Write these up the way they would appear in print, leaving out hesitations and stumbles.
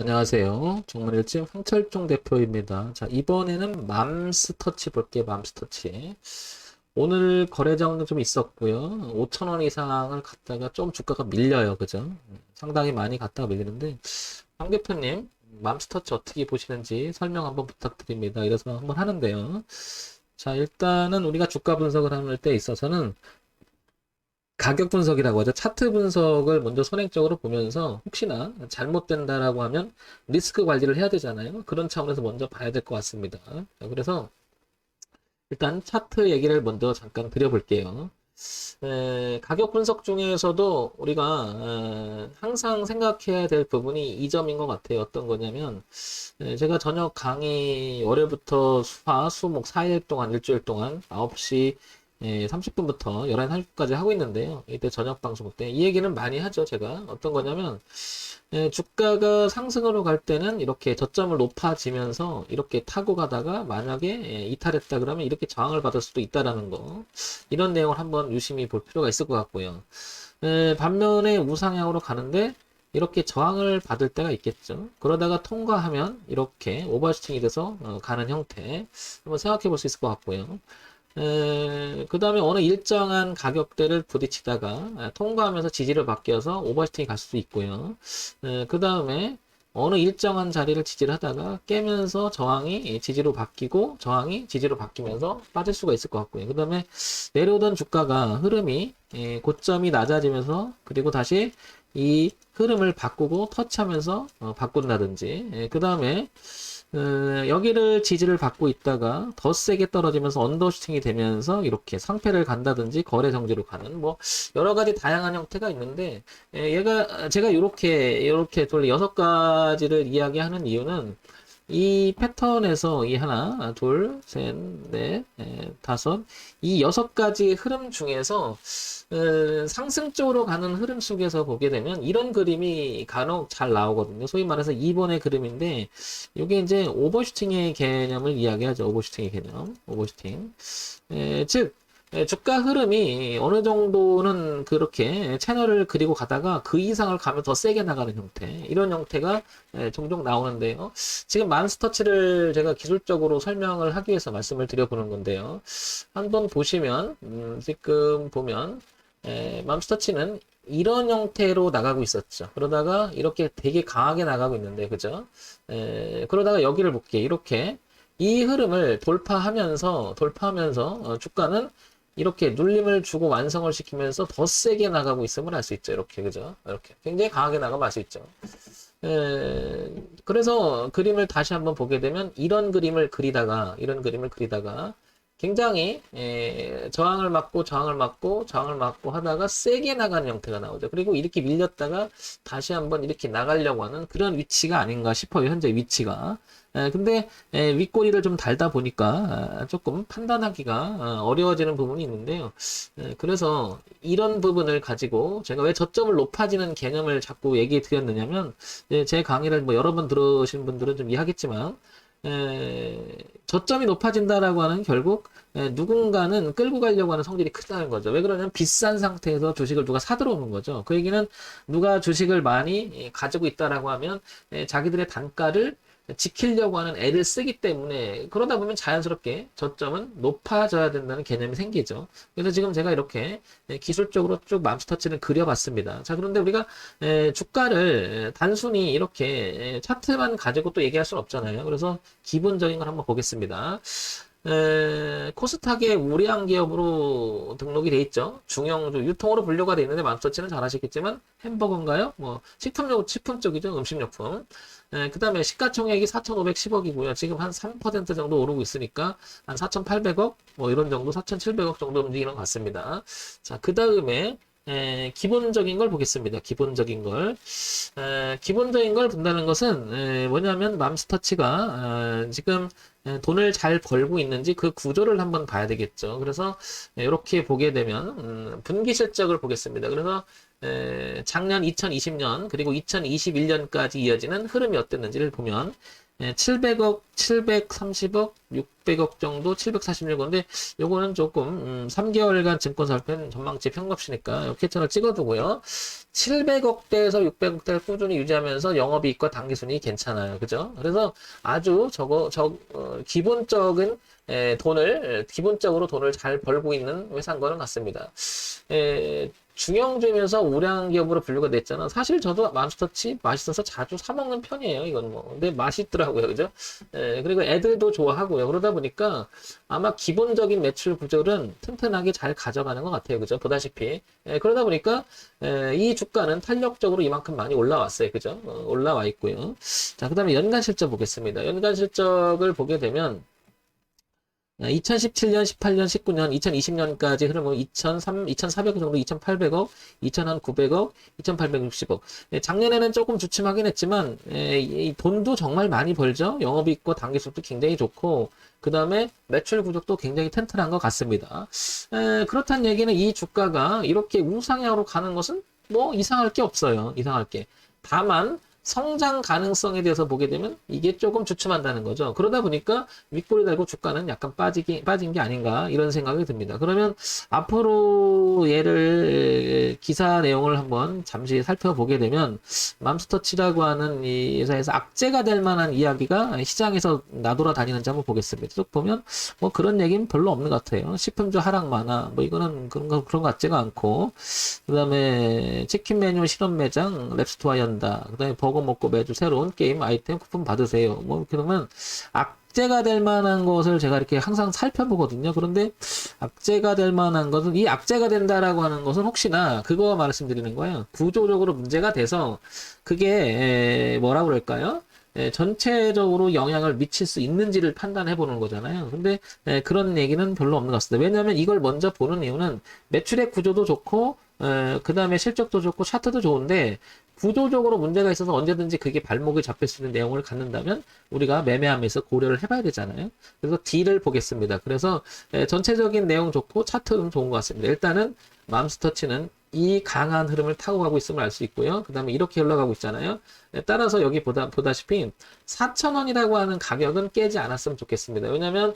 안녕하세요. 정문일집 황철종 대표입니다. 자, 이번에는 맘스터치 볼게요. 맘스터치. 오늘 거래량도 좀 있었고요. 5,000원 이상을 갔다가 좀 주가가 밀려요. 그죠? 상당히 많이 갔다가 밀리는데, 황 대표님, 맘스터치 어떻게 보시는지 설명 한번 부탁드립니다. 이래서 한번 하는데요. 자, 일단은 우리가 주가 분석을 하는 때 있어서는 가격 분석이라고 하죠. 차트 분석을 먼저 선행적으로 보면서 혹시나 잘못된다라고 하면 리스크 관리를 해야 되잖아요. 그런 차원에서 먼저 봐야 될 것 같습니다. 자, 그래서 일단 차트 얘기를 먼저 잠깐 드려볼게요. 가격 분석 중에서도 우리가 항상 생각해야 될 부분이 이 점인 것 같아요. 어떤 거냐면 제가 저녁 강의 월요일부터 수, 목 4일 동안 일주일 동안 9시 30분부터 11시 30분까지 하고 있는데요. 이때 저녁 방송 때 이 얘기는 많이 하죠. 제가 어떤 거냐면 주가가 상승으로 갈 때는 이렇게 저점을 높아지면서 이렇게 타고 가다가 만약에 이탈했다 그러면 이렇게 저항을 받을 수도 있다라는 거, 이런 내용을 한번 유심히 볼 필요가 있을 것 같고요. 반면에 우상향으로 가는데 이렇게 저항을 받을 때가 있겠죠. 그러다가 통과하면 이렇게 오버슈팅이 돼서 가는 형태 한번 생각해 볼 수 있을 것 같고요. 그 다음에 어느 일정한 가격대를 부딪히다가 통과하면서 지지를 바뀌어서 오버슈팅이 갈 수도 있고요. 그 다음에 어느 일정한 자리를 지지를 하다가 깨면서 저항이 지지로 바뀌고 저항이 지지로 바뀌면서 빠질 수가 있을 것 같고요. 그 다음에 내려오던 주가가 흐름이 고점이 낮아지면서 그리고 다시 이 흐름을 바꾸고 터치하면서 바꾼다든지, 그 다음에 여기를 지지를 받고 있다가 더 세게 떨어지면서 언더슈팅이 되면서 이렇게 상패를 간다든지 거래 정지로 가는 뭐 여러 가지 다양한 형태가 있는데, 얘가 제가 이렇게 돌 6가지를 이야기하는 이유는 이 패턴에서 이 하나, 둘, 셋, 넷, 다섯, 이 6가지 흐름 중에서 상승적으로 가는 흐름 속에서 보게 되면 이런 그림이 간혹 잘 나오거든요. 소위 말해서 2번의 그림인데 이게 이제 오버슈팅의 개념을 이야기하죠. 오버슈팅의 개념, 오버슈팅. 즉 주가 흐름이 어느 정도는 그렇게 채널을 그리고 가다가 그 이상을 가면 더 세게 나가는 형태, 이런 형태가 종종 나오는데요. 지금 맘스터치를 제가 기술적으로 설명을 하기 위해서 말씀을 드려보는 건데요. 한번 보시면 지금 보면 맘스터치는 이런 형태로 나가고 있었죠. 그러다가 이렇게 되게 강하게 나가고 있는데, 그죠? 그러다가 여기를 볼게요. 이렇게 이 흐름을 돌파하면서 주가는 이렇게 눌림을 주고 완성을 시키면서 더 세게 나가고 있음을 알 수 있죠. 이렇게, 그죠? 이렇게 굉장히 강하게 나가면 알 수 있죠. 그래서 그림을 다시 한번 보게 되면 이런 그림을 그리다가 굉장히 저항을 맞고 하다가 세게 나가는 형태가 나오죠. 그리고 이렇게 밀렸다가 다시 한번 이렇게 나가려고 하는 그런 위치가 아닌가 싶어요. 현재 위치가. 근데 윗꼬리를 좀 달다 보니까 조금 판단하기가 어려워지는 부분이 있는데요. 그래서 이런 부분을 가지고 제가 왜 저점을 높아지는 개념을 자꾸 얘기해 드렸느냐면, 제 강의를 뭐 여러 번 들으신 분들은 좀 이해하겠지만, 저점이 높아진다라고 하는 결국 누군가는 끌고 가려고 하는 성질이 크다는 거죠. 왜 그러냐면 비싼 상태에서 주식을 누가 사들어오는 거죠. 그 얘기는 누가 주식을 많이 가지고 있다라고 하면 자기들의 단가를 지키려고 하는 애를 쓰기 때문에, 그러다 보면 자연스럽게 저점은 높아져야 된다는 개념이 생기죠. 그래서 지금 제가 이렇게 기술적으로 쭉 맘스터치를 그려봤습니다. 자, 그런데 우리가 주가를 단순히 이렇게 차트만 가지고 또 얘기할 수는 없잖아요. 그래서 기본적인 걸 한번 보겠습니다. 코스닥의 우량 기업으로 등록이 돼 있죠. 중형주 유통으로 분류가 돼 있는데, 맘스터치는 잘 아시겠지만 햄버거인가요? 뭐 식품 쪽이죠. 음식료품. 그 다음에 시가총액이 4,510억이고요. 지금 한 3% 정도 오르고 있으니까 한 4,800억 뭐 이런 정도, 4,700억 정도 움직이는 것 같습니다. 자, 그 다음에 기본적인 걸 보겠습니다. 기본적인 걸 본다는 것은 뭐냐면 맘스터치가 지금 돈을 잘 벌고 있는지 그 구조를 한번 봐야 되겠죠. 그래서 이렇게 보게 되면 분기 실적을 보겠습니다. 그래서 작년 2020년 그리고 2021년까지 이어지는 흐름이 어땠는지를 보면 700억, 730억, 600억 정도, 746억인데 요거는 조금 3개월간 증권 살펴는 전망치 평균값이니까 이 캐처를 찍어두고요. 700억대에서 600억대를 꾸준히 유지하면서 영업이익과 당기순이 괜찮아요. 그죠? 그래서 아주 기본적인 기본적으로 돈을 잘 벌고 있는 회사인 거는 같습니다. 중형주면서 우량 기업으로 분류가 됐잖아. 사실 저도 맘스터치 맛있어서 자주 사 먹는 편이에요. 이건 뭐. 근데 맛있더라고요. 그죠? 그리고 애들도 좋아하고요. 그러다 보니까 아마 기본적인 매출 구조는 튼튼하게 잘 가져가는 것 같아요. 그죠? 보다시피. 그러다 보니까 이 주가는 탄력적으로 이만큼 많이 올라왔어요. 그죠? 올라와 있고요. 자, 그 다음에 연간 실적 보겠습니다. 연간 실적을 보게 되면 2017년, 18년, 19년, 2020년까지 흐름은 2,400억 정도, 2,800억, 2,900억, 2,860억. 작년에는 조금 주춤하긴 했지만, 이 돈도 정말 많이 벌죠. 영업이익과 당기수도 굉장히 좋고, 그 다음에 매출 구조도 굉장히 튼튼한 것 같습니다. 그렇다는 얘기는 이 주가가 이렇게 우상향으로 가는 것은 뭐 이상할 게 없어요. 이상할 게. 다만, 성장 가능성에 대해서 보게 되면 이게 조금 주춤한다는 거죠. 그러다 보니까 윗골이 달고 주가는 약간 빠진 게 아닌가 이런 생각이 듭니다. 그러면 앞으로 얘를 기사 내용을 한번 잠시 살펴보게 되면 맘스터치라고 하는 이 회사에서 악재가 될 만한 이야기가 시장에서 나돌아다니는지 한번 보겠습니다. 쭉 보면 뭐 그런 얘기는 별로 없는 것 같아요. 식품주 하락 많아. 뭐 이거는 그런 것 같지가 않고, 그 다음에 치킨 메뉴 실험 매장 랩스토어 연다. 그 다음에 버거 먹고 매주 새로운 게임 아이템 쿠폰 받으세요. 뭐 그러면 악재가 될 만한 것을 제가 이렇게 항상 살펴보거든요. 그런데 악재가 될 만한 것은, 이 악재가 된다라고 하는 것은 혹시나 그거 말씀드리는 거예요. 구조적으로 문제가 돼서 그게 뭐라 그럴까요? 전체적으로 영향을 미칠 수 있는지를 판단해 보는 거잖아요. 근데 그런 얘기는 별로 없는 것 같습니다. 왜냐하면 이걸 먼저 보는 이유는 매출의 구조도 좋고, 그 다음에 실적도 좋고 차트도 좋은데 구조적으로 문제가 있어서 언제든지 그게 발목을 잡힐 수 있는 내용을 갖는다면 우리가 매매하면서 고려를 해봐야 되잖아요. 그래서 D를 보겠습니다. 그래서 전체적인 내용 좋고 차트는 좋은 것 같습니다. 일단은 맘스터치는 이 강한 흐름을 타고 가고 있음을 알 수 있고요. 그 다음에 이렇게 올라가고 있잖아요. 따라서 여기 보다시피 4,000원이라고 하는 가격은 깨지 않았으면 좋겠습니다. 왜냐면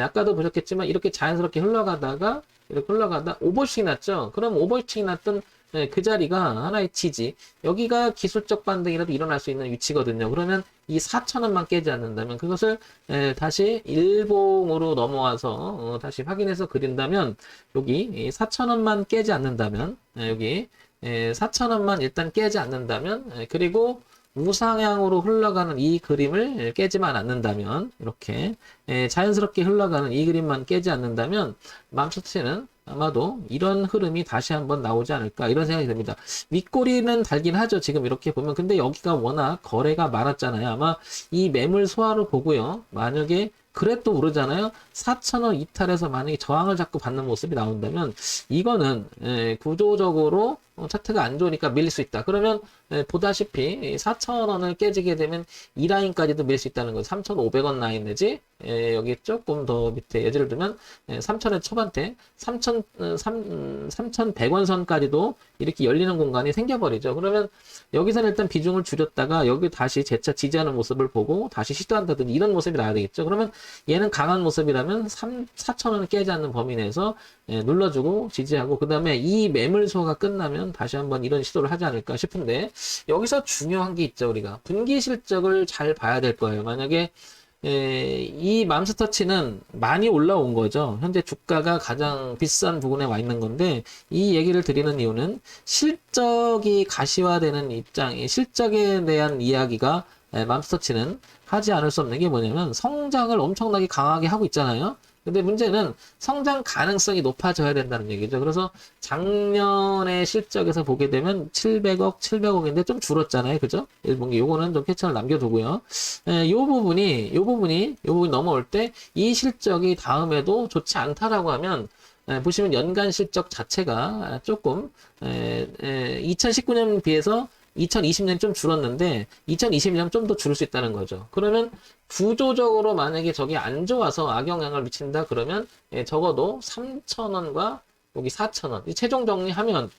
아까도 보셨겠지만 이렇게 자연스럽게 흘러가다가 이렇게 흘러가다 오버슈팅이 났죠. 그럼 오버슈팅이 났던 그 자리가 하나의 지지, 여기가 기술적 반등이라도 일어날 수 있는 위치거든요. 그러면 이 4,000원만 깨지 않는다면 그것을 다시 일봉으로 넘어와서 다시 확인해서 그린다면 여기 4,000원만 깨지 않는다면 여기 4,000원만 일단 깨지 않는다면, 그리고 우상향으로 흘러가는 이 그림을 깨지만 않는다면, 이렇게 자연스럽게 흘러가는 이 그림만 깨지 않는다면 맘스터치는 아마도 이런 흐름이 다시 한번 나오지 않을까 이런 생각이 듭니다. 윗꼬리는 달긴 하죠. 지금 이렇게 보면. 근데 여기가 워낙 거래가 많았잖아요. 아마 이 매물 소화를 보고요. 만약에 그래도 오르잖아요. 4,000원 이탈해서 만약에 저항을 자꾸 받는 모습이 나온다면 이거는 구조적으로 차트가 안 좋으니까 밀릴 수 있다. 그러면 보다시피 4,000원을 깨지게 되면 이 라인까지도 밀릴 수 있다는 거죠. 3,500원 라인 내지 여기 조금 더 밑에 예를 들면 3,000원 초반대 3,100원 선까지도 이렇게 열리는 공간이 생겨버리죠. 그러면 여기서는 일단 비중을 줄였다가 여기 다시 재차 지지하는 모습을 보고 다시 시도한다든지 이런 모습이 나야 되겠죠. 그러면 얘는 강한 모습이라면 4,000원을 깨지 않는 범위 내에서 눌러주고 지지하고, 그 다음에 이 매물 소화가 끝나면 다시 한번 이런 시도를 하지 않을까 싶은데, 여기서 중요한 게 있죠. 우리가 분기 실적을 잘 봐야 될 거예요. 만약에 이 맘스터치는 많이 올라온 거죠. 현재 주가가 가장 비싼 부분에 와 있는 건데, 이 얘기를 드리는 이유는 실적이 가시화되는 입장이, 실적에 대한 이야기가 맘스터치는 하지 않을 수 없는 게 뭐냐면 성장을 엄청나게 강하게 하고 있잖아요. 근데 문제는 성장 가능성이 높아져야 된다는 얘기죠. 그래서 작년의 실적에서 보게 되면 700억, 700억인데 좀 줄었잖아요. 그죠? 일본기 요거는 좀 캐치를 남겨두고요. 요 부분이 넘어올 때 이 실적이 다음에도 좋지 않다라고 하면, 보시면 연간 실적 자체가 조금 2019년 비해서 2020년 좀 줄었는데 2021년 좀 더 줄을 수 있다는 거죠. 그러면 구조적으로 만약에 저게 안 좋아서 악영향을 미친다 그러면 적어도 3,000원과 여기 4,000원 최종 정리하면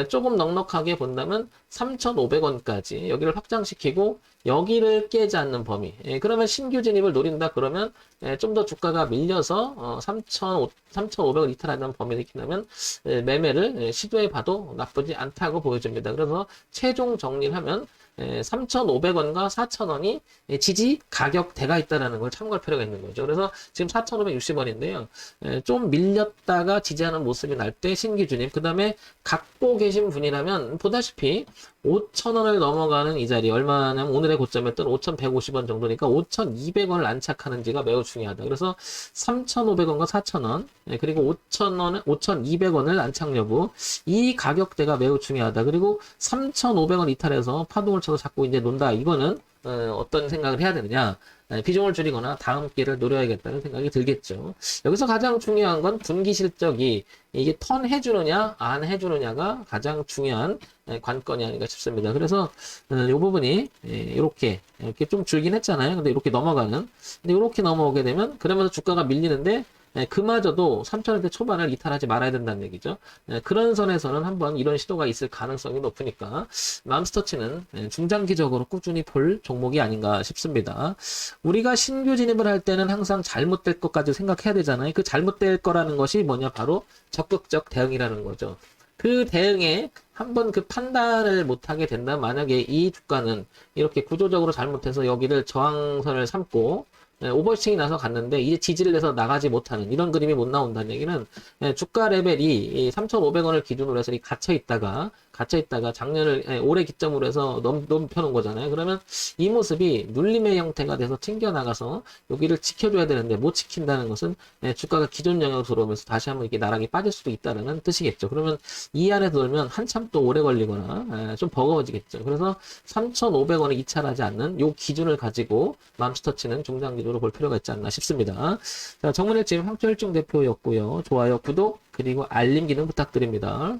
조금 넉넉하게 본다면 3,500원까지 여기를 확장시키고 여기를 깨지 않는 범위. 그러면 신규 진입을 노린다 그러면 좀 더 주가가 밀려서 3,500원 이탈하는 범위를 지키려면 매매를 시도해 봐도 나쁘지 않다고 보여집니다. 그래서 최종 정리를 하면 3,500원과 4,000원이 지지 가격대가 있다는 걸 참고할 필요가 있는 거죠. 그래서 지금 4,560원인데요. 좀 밀렸다가 지지하는 모습이 날 때 신규 진입, 그 다음에 갖고 계신 분이라면 보다시피 5,000원을 넘어가는 이 자리, 얼마냐면 오늘의 고점이었던 5,150원 정도니까 5,200원을 안착하는지가 매우 중요하다. 그래서 3,500원과 4,000원, 그리고 5,000원, 5,200원을 안착 여부, 이 가격대가 매우 중요하다. 그리고 3,500원 이탈해서 파동을 쳐서 자꾸 이제 논다. 이거는 어떤 생각을 해야 되느냐? 비중을 줄이거나 다음 기회를 노려야겠다는 생각이 들겠죠. 여기서 가장 중요한 건 분기 실적이 이게 턴 해주느냐 안 해주느냐가 가장 중요한 관건이 아닌가 싶습니다. 그래서 이 부분이 이렇게 좀 줄긴 했잖아요. 근데 이렇게 넘어가는, 근데 이렇게 넘어오게 되면 그러면서 주가가 밀리는데 그마저도 3,000원대 초반을 이탈하지 말아야 된다는 얘기죠. 그런 선에서는 한번 이런 시도가 있을 가능성이 높으니까 맘스터치는 중장기적으로 꾸준히 볼 종목이 아닌가 싶습니다. 우리가 신규 진입을 할 때는 항상 잘못될 것까지 생각해야 되잖아요. 그 잘못될 거라는 것이 뭐냐? 바로 적극적 대응이라는 거죠. 그 대응에 한번 그 판단을 못하게 된다면, 만약에 이 주가는 이렇게 구조적으로 잘못해서 여기를 저항선을 삼고 오버슈팅이 나서 갔는데 이제 지지를 내서 나가지 못하는 이런 그림이 못 나온다는 얘기는 주가 레벨이 3,500원을 기준으로 해서 갇혀 있다가 작년을 올해 기점으로 해서 넘겨놓은 거잖아요. 그러면 이 모습이 눌림의 형태가 돼서 튕겨나가서 여기를 지켜줘야 되는데 못 지킨다는 것은 주가가 기존 영역으로 들어오면서 다시 한번 이렇게 나락이 빠질 수도 있다는 뜻이겠죠. 그러면 이 안에 들면 한참 또 오래 걸리거나 좀 버거워지겠죠. 그래서 3,500원을 이탈하지 않는 요 기준을 가지고 맘스터치는 중장기적으로 볼 필요가 있지 않나 싶습니다. 자, 정문일집 황철중 대표였고요. 좋아요, 구독, 그리고 알림 기능 부탁드립니다.